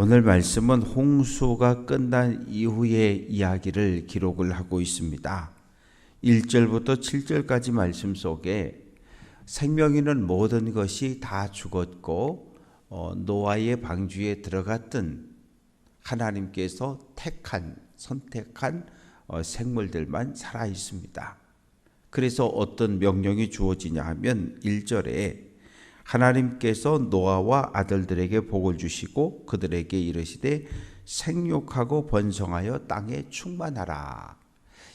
오늘 말씀은 홍수가 끝난 이후의 이야기를 기록을 하고 있습니다. 1절부터 7절까지 말씀 속에 생명 있는 모든 것이 다 죽었고 노아의 방주에 들어갔던 하나님께서 선택한 생물들만 살아 있습니다. 그래서 어떤 명령이 주어지냐 하면 1절에 하나님께서 노아와 아들들에게 복을 주시고 그들에게 이르시되 생육하고 번성하여 땅에 충만하라.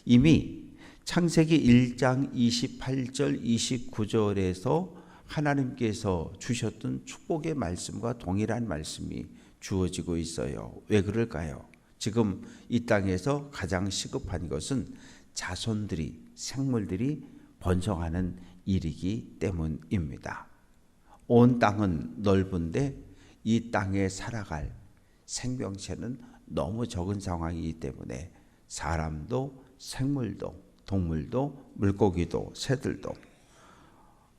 이미 창세기 1장 28절 29절에서 하나님께서 주셨던 축복의 말씀과 동일한 말씀이 주어지고 있어요. 왜 그럴까요? 지금 이 땅에서 가장 시급한 것은 생물들이 번성하는 일이기 때문입니다. 온 땅은 넓은데 이 땅에 살아갈 생명체는 너무 적은 상황이기 때문에 사람도 생물도 동물도 물고기도 새들도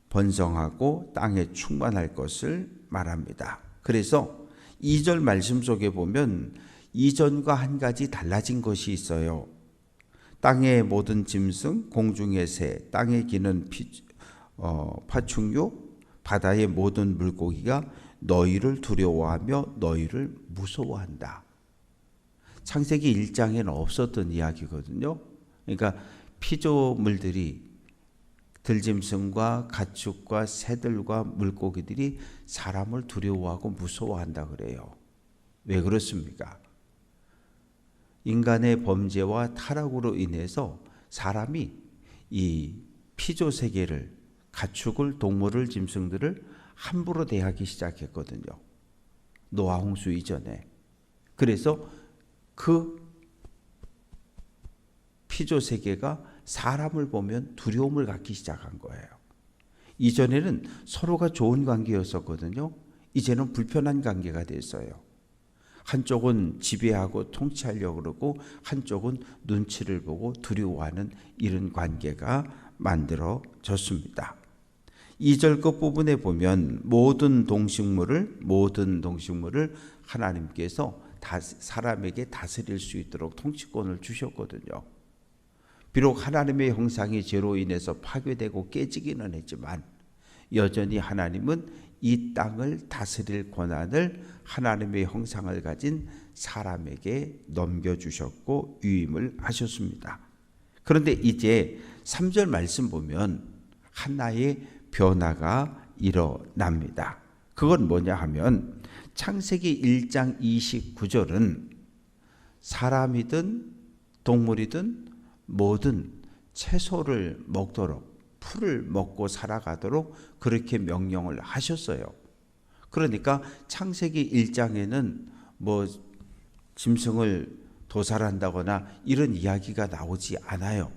번성하고 땅에 충만할 것을 말합니다. 그래서 2절 말씀 속에 보면 이전과 한 가지 달라진 것이 있어요. 땅의 모든 짐승, 공중의 새, 땅에 기는 파충류, 바다의 모든 물고기가 너희를 두려워하며 너희를 무서워한다. 창세기 1장에는 없었던 이야기거든요. 그러니까 피조물들이 들짐승과 가축과 새들과 물고기들이 사람을 두려워하고 무서워한다 그래요. 왜 그렇습니까? 인간의 범죄와 타락으로 인해서 사람이 이 피조 세계를 가축을, 동물을, 짐승들을 함부로 대하기 시작했거든요. 노아 홍수 이전에. 그래서 그 피조 세계가 사람을 보면 두려움을 갖기 시작한 거예요. 이전에는 서로가 좋은 관계였었거든요. 이제는 불편한 관계가 됐어요. 한쪽은 지배하고 통치하려고 그러고 한쪽은 눈치를 보고 두려워하는 이런 관계가 만들어졌습니다. 2절 끝부분에 보면 모든 동식물을 하나님께서 사람에게 다스릴 수 있도록 통치권을 주셨거든요. 비록 하나님의 형상이 죄로 인해서 파괴되고 깨지기는 했지만 여전히 하나님은 이 땅을 다스릴 권한을 하나님의 형상을 가진 사람에게 넘겨주셨고 위임을 하셨습니다. 그런데 이제 3절 말씀 보면 하나의 변화가 일어납니다. 그건 뭐냐 하면 창세기 1장 29절은 사람이든 동물이든 모든 채소를 먹도록 풀을 먹고 살아가도록 그렇게 명령을 하셨어요. 그러니까 창세기 1장에는 뭐 짐승을 도살한다거나 이런 이야기가 나오지 않아요.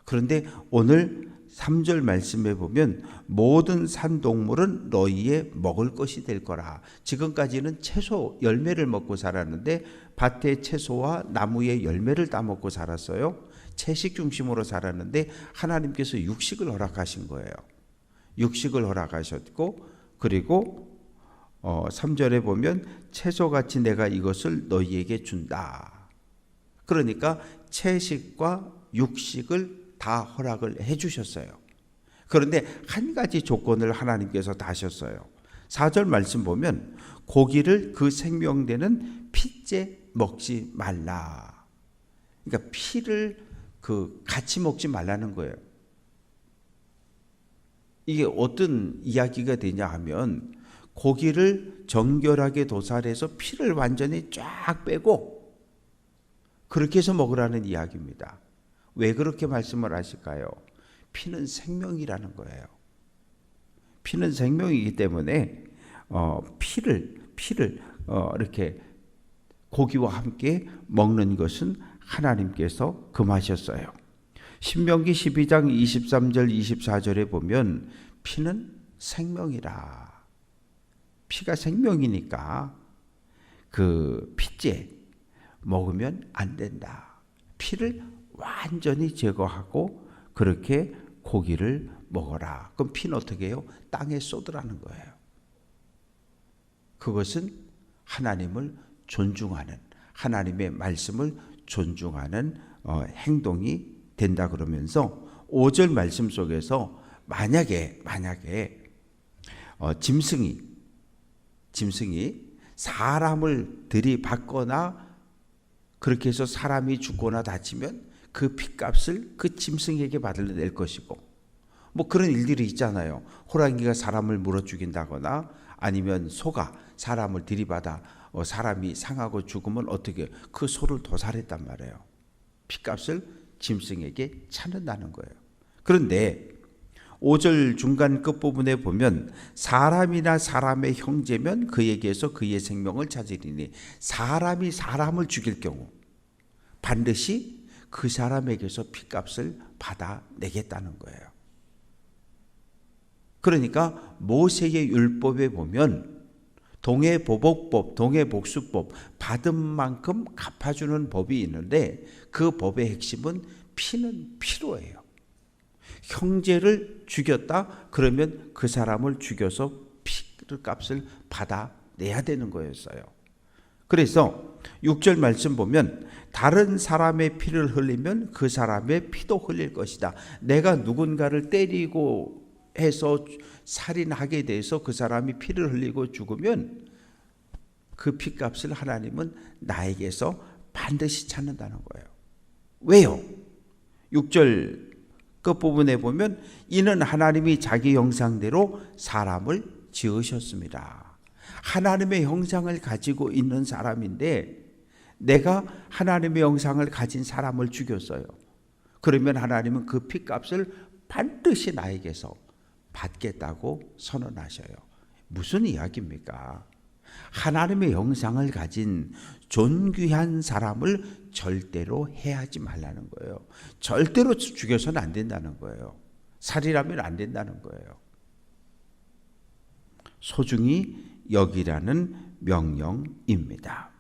그런데 오늘 3절 말씀에 보면 모든 산동물은 너희의 먹을 것이 될 거라. 지금까지는 채소 열매를 먹고 살았는데 밭의 채소와 나무의 열매를 따먹고 살았어요. 채식 중심으로 살았는데 하나님께서 육식을 허락하신 거예요. 육식을 허락하셨고 그리고 3절에 보면 채소같이 내가 이것을 너희에게 준다. 그러니까 채식과 육식을 다 허락을 해 주셨어요. 그런데 한 가지 조건을 하나님께서 다셨어요. 4절 말씀 보면 고기를 그 생명되는 피째 먹지 말라. 그러니까 피를 같이 먹지 말라는 거예요. 이게 어떤 이야기가 되냐 하면 고기를 정결하게 도살해서 피를 완전히 쫙 빼고 그렇게 해서 먹으라는 이야기입니다. 왜 그렇게 말씀을 하실까요? 피는 생명이라는 거예요. 피는 생명이기 때문에 피를 이렇게 고기와 함께 먹는 것은 하나님께서 금하셨어요. 신명기 12장 23절 24절에 보면 피는 생명이라. 피가 생명이니까 그 피째 먹으면 안 된다. 피를 완전히 제거하고 그렇게 고기를 먹어라. 그럼 피는 어떻게 해요? 땅에 쏟으라는 거예요. 그것은 하나님을 존중하는, 하나님의 말씀을 존중하는 행동이 된다 그러면서 5절 말씀 속에서 만약에 짐승이 사람을 들이받거나 그렇게 해서 사람이 죽거나 다치면 그 핏값을 그 짐승에게 받아낼 것이고, 뭐 그런 일들이 있잖아요. 호랑이가 사람을 물어 죽인다거나 아니면 소가 사람을 들이받아 사람이 상하고 죽으면 어떻게 그 소를 도살했단 말이에요. 핏값을 짐승에게 찾는다는 거예요. 그런데 5절 중간 끝부분에 보면 사람이나 사람의 형제면 그에게서 그의 생명을 찾으리니, 사람이 사람을 죽일 경우 반드시 그 사람에게서 핏값을 받아내겠다는 거예요. 그러니까 모세의 율법에 보면 동해보복법, 동해복수법, 받은 만큼 갚아주는 법이 있는데 그 법의 핵심은 피는 피로예요. 형제를 죽였다 그러면 그 사람을 죽여서 피값을 받아내야 되는 거였어요. 그래서 6절 말씀 보면 다른 사람의 피를 흘리면 그 사람의 피도 흘릴 것이다. 내가 누군가를 때리고 해서 살인하게 돼서 그 사람이 피를 흘리고 죽으면 그 피값을 하나님은 나에게서 반드시 찾는다는 거예요. 왜요? 6절 끝부분에 보면 이는 하나님이 자기 형상대로 사람을 지으셨습니다. 하나님의 형상을 가지고 있는 사람인데 내가 하나님의 형상을 가진 사람을 죽였어요. 그러면 하나님은 그 핏값을 반드시 나에게서 받겠다고 선언하셔요. 무슨 이야기입니까? 하나님의 형상을 가진 존귀한 사람을 절대로 해하지 말라는 거예요. 절대로 죽여서는 안 된다는 거예요. 살인하면 안 된다는 거예요. 소중히 여기라는 명령입니다.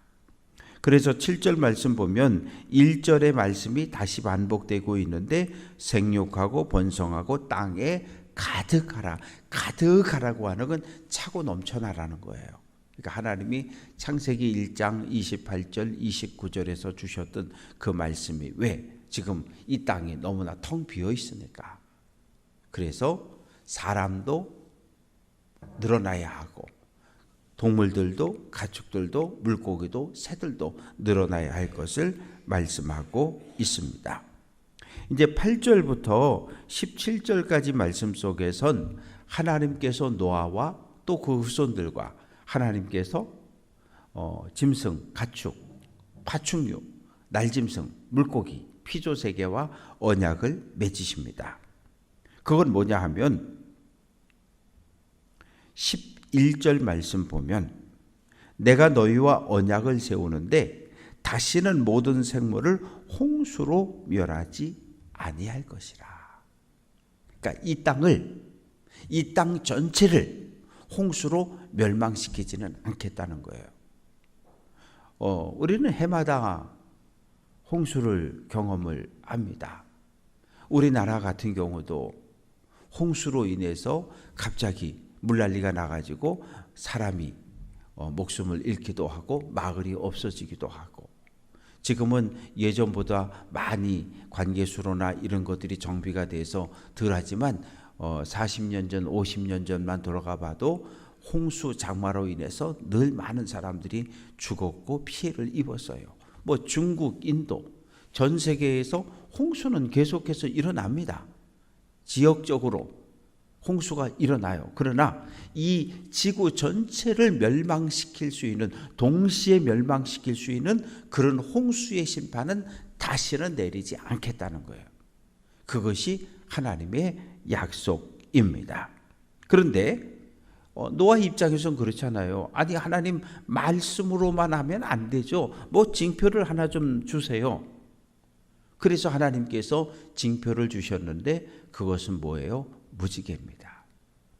그래서 7절 말씀 보면 1절의 말씀이 다시 반복되고 있는데 생육하고 번성하고 땅에 가득하라. 가득하라고 하는 건 차고 넘쳐나라는 거예요. 그러니까 하나님이 창세기 1장 28절 29절에서 주셨던 그 말씀이 왜 지금 이 땅이 너무나 텅 비어 있으니까. 그래서 사람도 늘어나야 하고 동물들도 가축들도 물고기도 새들도 늘어나야 할 것을 말씀하고 있습니다. 이제 8절부터 17절까지 말씀 속에선 하나님께서 노아와 또 그 후손들과 하나님께서 짐승, 가축, 파충류, 날짐승, 물고기, 피조세계와 언약을 맺으십니다. 그건 뭐냐 하면 11절 말씀 보면 내가 너희와 언약을 세우는데 다시는 모든 생물을 홍수로 멸하지 아니할 것이라. 그러니까 이 땅 전체를 홍수로 멸망시키지는 않겠다는 거예요. 우리는 해마다 홍수를 경험을 합니다. 우리나라 같은 경우도 홍수로 인해서 갑자기 물난리가 나가지고 사람이 목숨을 잃기도 하고 마을이 없어지기도 하고, 지금은 예전보다 많이 관계수로나 이런 것들이 정비가 돼서 덜하지만 40년 전, 50년 전만 돌아가 봐도 홍수 장마로 인해서 늘 많은 사람들이 죽었고 피해를 입었어요. 뭐 중국, 인도, 전 세계에서 홍수는 계속해서 일어납니다. 지역적으로 홍수가 일어나요. 그러나 이 지구 전체를 멸망시킬 수 있는, 동시에 멸망시킬 수 있는 그런 홍수의 심판은 다시는 내리지 않겠다는 거예요. 그것이 하나님의 약속입니다. 그런데 노아 입장에서는 그렇잖아요. 아니 하나님 말씀으로만 하면 안 되죠. 뭐 징표를 하나 좀 주세요. 그래서 하나님께서 징표를 주셨는데 그것은 뭐예요? 무지개입니다.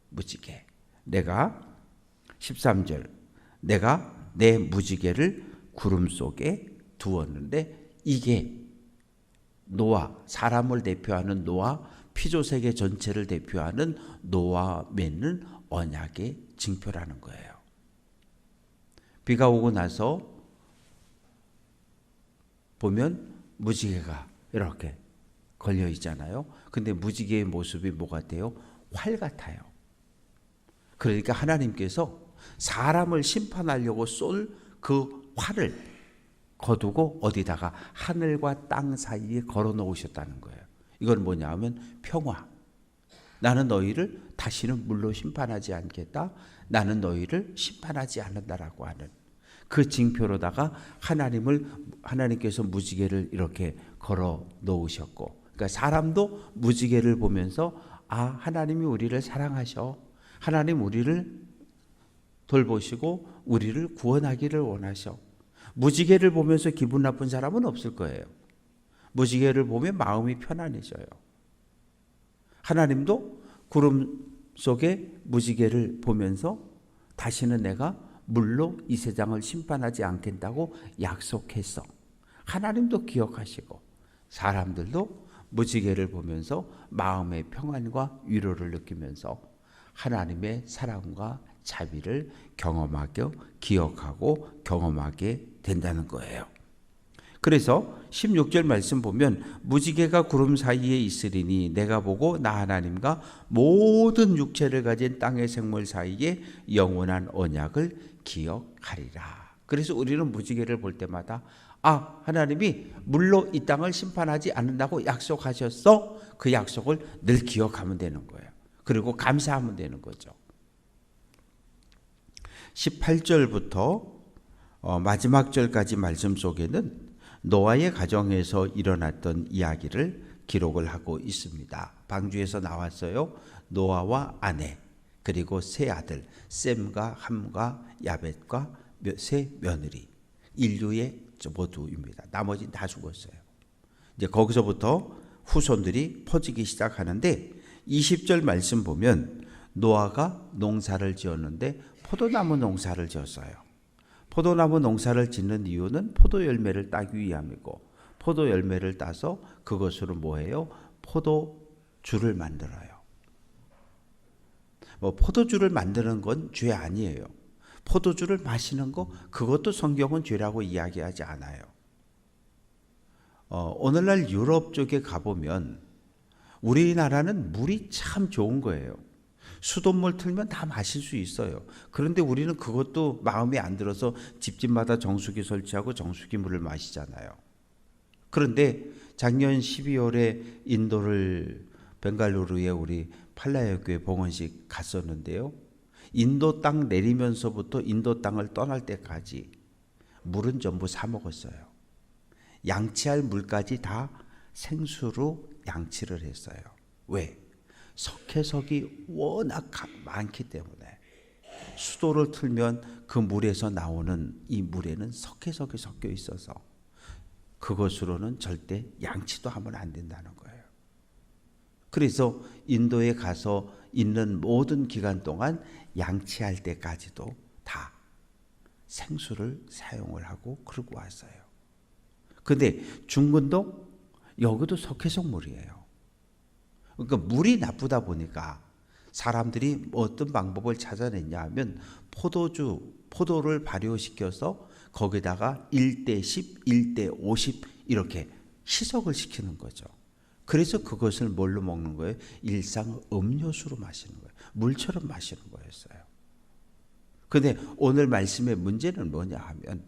무지개. 내가 13절 내가 내 무지개를 구름 속에 두었는데, 이게 노아, 사람을 대표하는 노아, 피조세계 전체를 대표하는 노아 맺는 언약의 징표라는 거예요. 비가 오고 나서 보면 무지개가 이렇게 걸려 있잖아요. 근데 무지개의 모습이 뭐가 돼요? 활 같아요. 그러니까 하나님께서 사람을 심판하려고 쏠 그 활을 거두고 어디다가 하늘과 땅 사이에 걸어 놓으셨다는 거예요. 이건 뭐냐 하면 평화. 나는 너희를 다시는 물로 심판하지 않겠다. 나는 너희를 심판하지 않는다라고 하는 그 징표로다가 하나님께서 무지개를 이렇게 걸어 놓으셨고, 그러니까 사람도 무지개를 보면서 하나님이 우리를 사랑하셔. 하나님 우리를 돌보시고 우리를 구원하기를 원하셔. 무지개를 보면서 기분 나쁜 사람은 없을 거예요. 무지개를 보면 마음이 편안해져요. 하나님도 구름 속에 무지개를 보면서 다시는 내가 물로 이 세상을 심판하지 않겠다고 약속했어. 하나님도 기억하시고 사람들도 무지개를 보면서 마음의 평안과 위로를 느끼면서 하나님의 사랑과 자비를 경험하게, 기억하고 경험하게 된다는 거예요. 그래서 16절 말씀 보면 무지개가 구름 사이에 있으리니 내가 보고 나 하나님과 모든 육체를 가진 땅의 생물 사이에 영원한 언약을 기억하리라. 그래서 우리는 무지개를 볼 때마다 하나님이 물로 이 땅을 심판하지 않는다고 약속하셨어. 그 약속을 늘 기억하면 되는 거예요. 그리고 감사하면 되는 거죠. 18절부터 마지막 절까지 말씀 속에는 노아의 가정에서 일어났던 이야기를 기록을 하고 있습니다. 방주에서 나왔어요. 노아와 아내 그리고 세 아들 셈과 함과 야벳과 세 며느리, 인류의 모두입니다. 나머지는 다 죽었어요. 이제 거기서부터 후손들이 퍼지기 시작하는데 20절 말씀 보면 노아가 농사를 지었는데 포도나무 농사를 지었어요. 포도나무 농사를 짓는 이유는 포도 열매를 따기 위함이고, 포도 열매를 따서 그것으로 뭐해요? 포도주를 만들어요. 포도주를 만드는 건 죄 아니에요. 포도주를 마시는 거 그것도 성경은 죄라고 이야기하지 않아요. 오늘날 유럽 쪽에 가보면 우리나라는 물이 참 좋은 거예요. 수돗물 틀면 다 마실 수 있어요. 그런데 우리는 그것도 마음에 안 들어서 집집마다 정수기 설치하고 정수기 물을 마시잖아요. 그런데 작년 12월에 인도를 벵갈루루에 우리 팔라야교회 봉헌식 갔었는데요. 인도 땅 내리면서부터 인도 땅을 떠날 때까지 물은 전부 사 먹었어요. 양치할 물까지 다 생수로 양치를 했어요. 왜? 석회석이 워낙 많기 때문에 수도를 틀면 그 물에서 나오는 이 물에는 석회석이 섞여 있어서 그것으로는 절대 양치도 하면 안 된다는 거예요. 그래서 인도에 가서 있는 모든 기간 동안 양치할 때까지도 다 생수를 사용을 하고 그러고 왔어요. 근데 중근도 여기도 석회석 물이에요. 그러니까 물이 나쁘다 보니까 사람들이 어떤 방법을 찾아냈냐 하면 포도를 발효시켜서 거기다가 1:10, 1:50 이렇게 희석을 시키는 거죠. 그래서 그것을 뭘로 먹는 거예요? 일상 음료수로 마시는 거예요. 물처럼 마시는 거였어요. 근데 오늘 말씀의 문제는 뭐냐 하면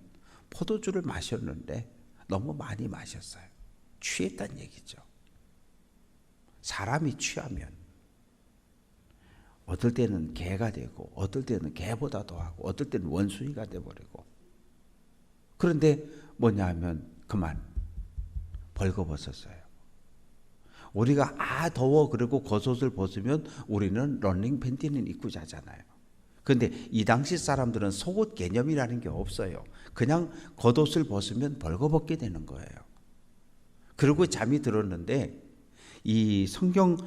포도주를 마셨는데 너무 많이 마셨어요. 취했다는 얘기죠. 사람이 취하면 어떨 때는 개가 되고 어떨 때는 개보다 더하고 어떨 때는 원숭이가 돼버리고, 그런데 뭐냐 하면 그만 벌거벗었어요. 우리가 더워 그리고 겉옷을 벗으면 우리는 러닝 팬티는 입고 자잖아요. 그런데 이 당시 사람들은 속옷 개념이라는 게 없어요. 그냥 겉옷을 벗으면 벌거벗게 되는 거예요. 그리고 잠이 들었는데 이 성경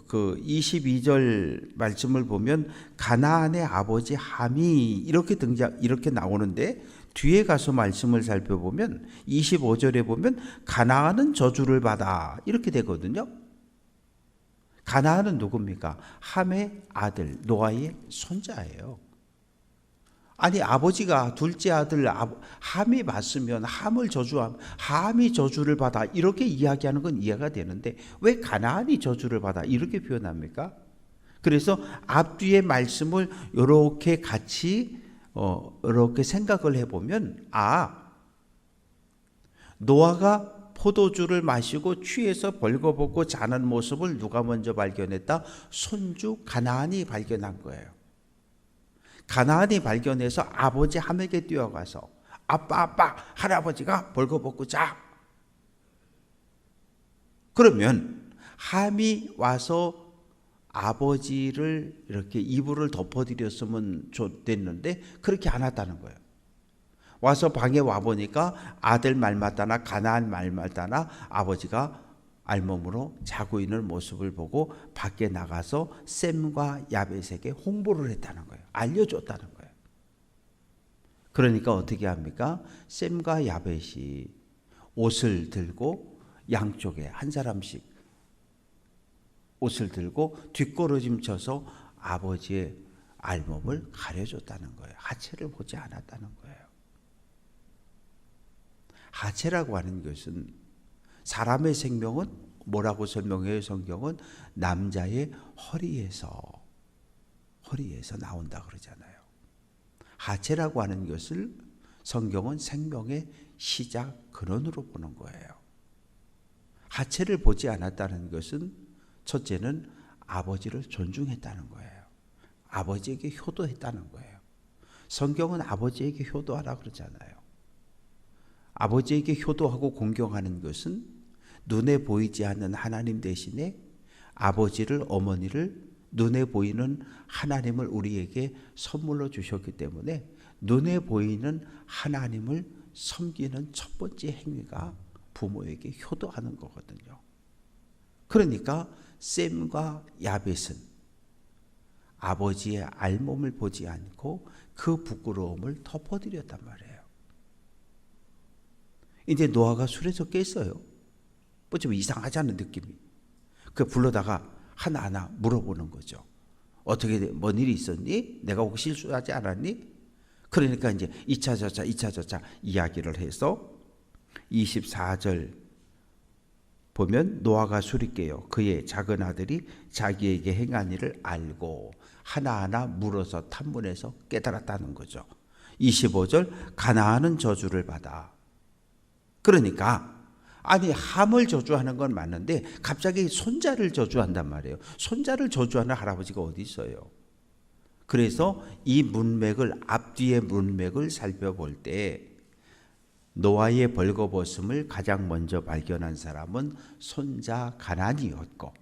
그 22절 말씀을 보면 가나안의 아버지 함이 이렇게 나오는데, 뒤에 가서 말씀을 살펴보면 25절에 보면 가나안은 저주를 받아 이렇게 되거든요. 가나안은 누굽니까? 함의 아들 노아의 손자예요. 아니 아버지가 둘째 아들 함이 맞으면 함을 저주함, 함이 저주를 받아 이렇게 이야기하는 건 이해가 되는데 왜 가나안이 저주를 받아 이렇게 표현합니까? 그래서 앞뒤의 말씀을 이렇게 같이 이렇게 생각을 해보면 노아가 포도주를 마시고 취해서 벌거벗고 자는 모습을 누가 먼저 발견했다? 손주 가나안이 발견한 거예요. 가나안이 발견해서 아버지 함에게 뛰어가서 아빠 할아버지가 벌거벗고 자. 그러면 함이 와서 아버지를 이렇게 이불을 덮어드렸으면 좋겠는데 그렇게 안 왔다는 거예요. 와서 방에 와보니까 아들 말 맞다나 가나안 말 맞다나 아버지가 알몸으로 자고 있는 모습을 보고 밖에 나가서 셈과 야벳에게 홍보를 했다는 거예요. 알려줬다는 거예요. 그러니까 어떻게 합니까? 셈과 야벳이 옷을 들고 양쪽에 한 사람씩 옷을 들고 뒷걸음질 쳐서 아버지의 알몸을 가려줬다는 거예요. 하체를 보지 않았다는 거예요. 하체라고 하는 것은 사람의 생명은 뭐라고 설명해요? 성경은 남자의 허리에서 나온다 그러잖아요. 하체라고 하는 것을 성경은 생명의 시작 근원으로 보는 거예요. 하체를 보지 않았다는 것은 첫째는 아버지를 존중했다는 거예요. 아버지에게 효도했다는 거예요. 성경은 아버지에게 효도하라 그러잖아요. 아버지에게 효도하고 공경하는 것은 눈에 보이지 않는 하나님 대신에 아버지를, 어머니를 눈에 보이는 하나님을 우리에게 선물로 주셨기 때문에 눈에 보이는 하나님을 섬기는 첫 번째 행위가 부모에게 효도하는 거거든요. 그러니까 셈과 야벳은 아버지의 알몸을 보지 않고 그 부끄러움을 덮어드렸단 말이에요. 이제 노아가 술에서 깼어요. 뭐 좀 이상하지 않은 느낌이. 그 불러다가 하나하나 물어보는 거죠. 어떻게 뭔 일이 있었니? 내가 혹시 실수하지 않았니? 그러니까 이제 2차 저차 이야기를 해서 24절 보면 노아가 술이 깨어 그의 작은 아들이 자기에게 행한 일을 알고 하나하나 물어서 탐문해서 깨달았다는 거죠. 25절 가나안은 저주를 받아. 그러니까 아니 함을 저주하는 건 맞는데 갑자기 손자를 저주한단 말이에요. 손자를 저주하는 할아버지가 어디 있어요? 그래서 이 문맥을 앞뒤의 문맥을 살펴볼 때 노아의 벌거벗음을 가장 먼저 발견한 사람은 손자 가나안이었고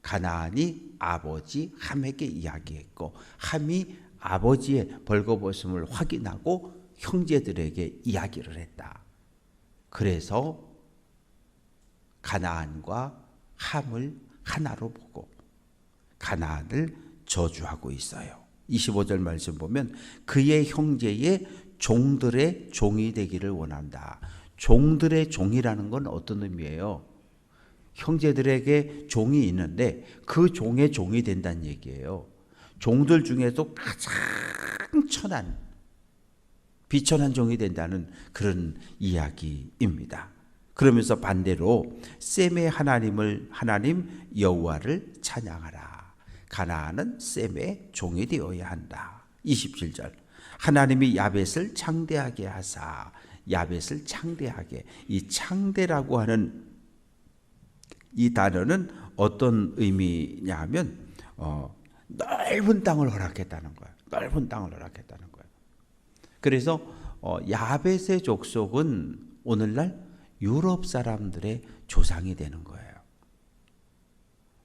가나안이 아버지 함에게 이야기했고 함이 아버지의 벌거벗음을 확인하고 형제들에게 이야기를 했다. 그래서 가나안과 함을 하나로 보고 가나안을 저주하고 있어요. 25절 말씀 보면 그의 형제의 종들의 종이 되기를 원한다. 종들의 종이라는 건 어떤 의미예요? 형제들에게 종이 있는데 그 종의 종이 된다는 얘기예요. 종들 중에도 가장 천한 비천한 종이 된다는 그런 이야기입니다. 그러면서 반대로 셈의 하나님 여호와를 찬양하라. 가나안은 셈의 종이 되어야 한다. 27절 하나님이 야벳을 창대하게 하사. 야벳을 창대하게. 이 창대라고 하는 이 단어는 어떤 의미냐 하면 넓은 땅을 허락했다는 거예요. 넓은 땅을 허락했다는 거예요. 그래서 야벳의 족속은 오늘날 유럽 사람들의 조상이 되는 거예요.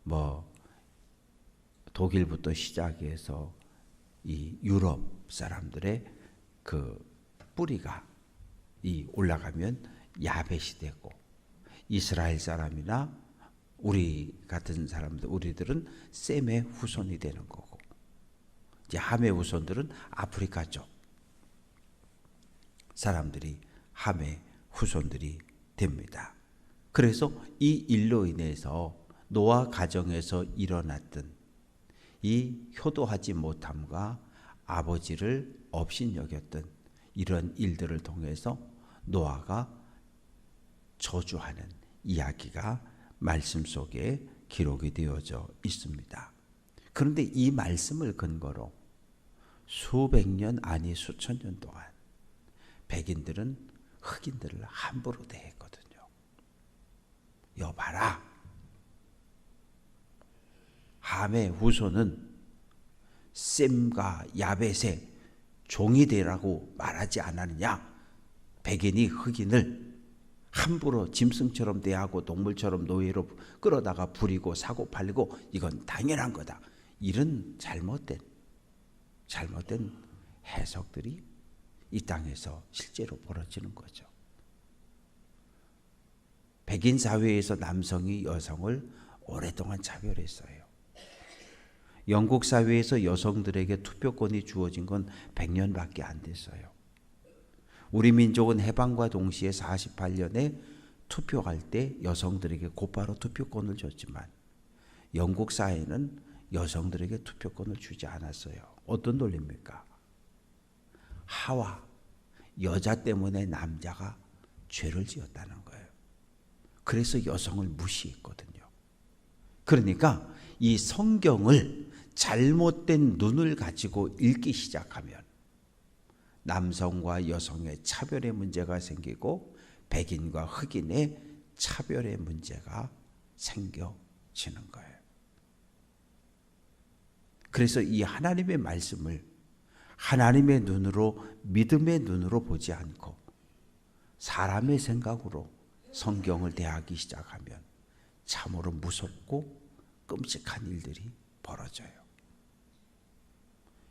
뭐 독일부터 시작해서 이 유럽 사람들의 그 뿌리가 이 올라가면 야벳이 되고 이스라엘 사람이나 우리 같은 사람들 우리들은 셈의 후손이 되는 거고 이제 함의 후손들은 아프리카 쪽 사람들이 함의 후손들이 됩니다. 그래서 이 일로 인해서 노아 가정에서 일어났던 이 효도하지 못함과 아버지를 업신여겼던 이런 일들을 통해서 노아가 저주하는 이야기가 말씀 속에 기록이 되어져 있습니다. 그런데 이 말씀을 근거로 수백 년 아니 수천 년 동안 백인들은 흑인들을 함부로 대했거든요. 여봐라, 함의 후손은 셈과 야벳의 종이 되라고 말하지 않았느냐. 백인이 흑인을 함부로 짐승처럼 대하고 동물처럼 노예로 끌어다가 부리고 사고 팔리고 이건 당연한 거다. 이런 잘못된 해석들이 이 땅에서 실제로 벌어지는 거죠. 백인 사회에서 남성이 여성을 오랫동안 차별했어요. 영국 사회에서 여성들에게 투표권이 주어진 건 100년밖에 안 됐어요. 우리 민족은 해방과 동시에 48년에 투표할 때 여성들에게 곧바로 투표권을 줬지만 영국 사회는 여성들에게 투표권을 주지 않았어요. 어떤 논리입니까? 하와, 여자 때문에 남자가 죄를 지었다는 거예요. 그래서 여성을 무시했거든요. 그러니까 이 성경을 잘못된 눈을 가지고 읽기 시작하면 남성과 여성의 차별의 문제가 생기고 백인과 흑인의 차별의 문제가 생겨지는 거예요. 그래서 이 하나님의 말씀을 하나님의 눈으로, 믿음의 눈으로 보지 않고 사람의 생각으로 성경을 대하기 시작하면 참으로 무섭고 끔찍한 일들이 벌어져요.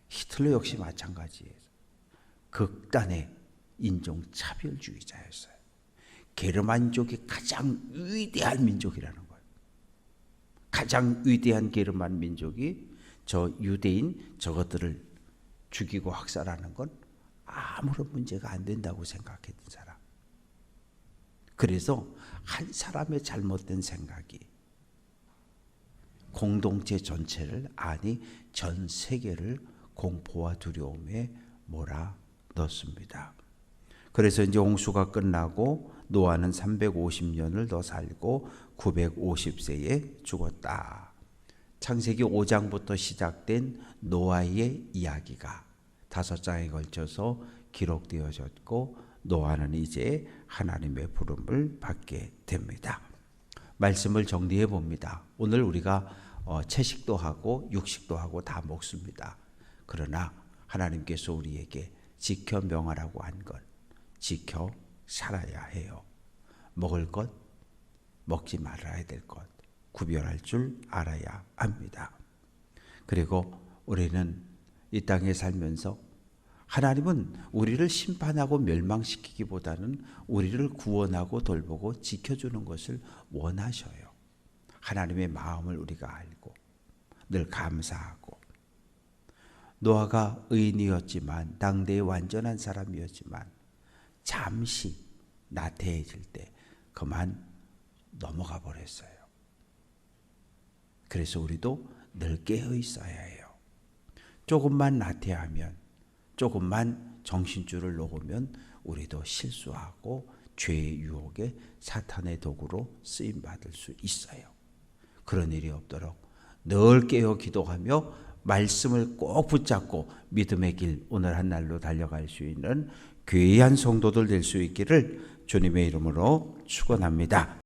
히틀러 역시 마찬가지예요. 극단의 인종차별주의자였어요. 게르만족이 가장 위대한 민족이라는 거예요. 가장 위대한 게르만 민족이 저 유대인 저것들을 죽이고 학살하는 건 아무런 문제가 안 된다고 생각했던 사람. 그래서 한 사람의 잘못된 생각이 공동체 전체를, 아니 전 세계를 공포와 두려움에 몰아넣습니다. 그래서 이제 홍수가 끝나고 노아는 350년을 더 살고 950세에 죽었다. 창세기 5장부터 시작된 노아의 이야기가 5장에 걸쳐서 기록되어졌고 노아는 이제 하나님의 부름을 받게 됩니다. 말씀을 정리해 봅니다. 오늘 우리가 채식도 하고 육식도 하고 다 먹습니다. 그러나 하나님께서 우리에게 지켜 명하라고 한 것 지켜 살아야 해요. 먹을 것, 먹지 말아야 될 것 구별할 줄 알아야 합니다. 그리고 우리는 이 땅에 살면서 하나님은 우리를 심판하고 멸망시키기보다는 우리를 구원하고 돌보고 지켜주는 것을 원하셔요. 하나님의 마음을 우리가 알고 늘 감사하고, 노아가 의인이었지만 당대의 완전한 사람이었지만 잠시 나태해질 때 그만 넘어가 버렸어요. 그래서 우리도 늘 깨어 있어야 해요. 조금만 나태하면, 조금만 정신줄을 놓으면 우리도 실수하고 죄의 유혹에 사탄의 도구로 쓰임받을 수 있어요. 그런 일이 없도록 늘 깨어 기도하며 말씀을 꼭 붙잡고 믿음의 길 오늘 한 날로 달려갈 수 있는 귀한 성도들 될 수 있기를 주님의 이름으로 축원합니다.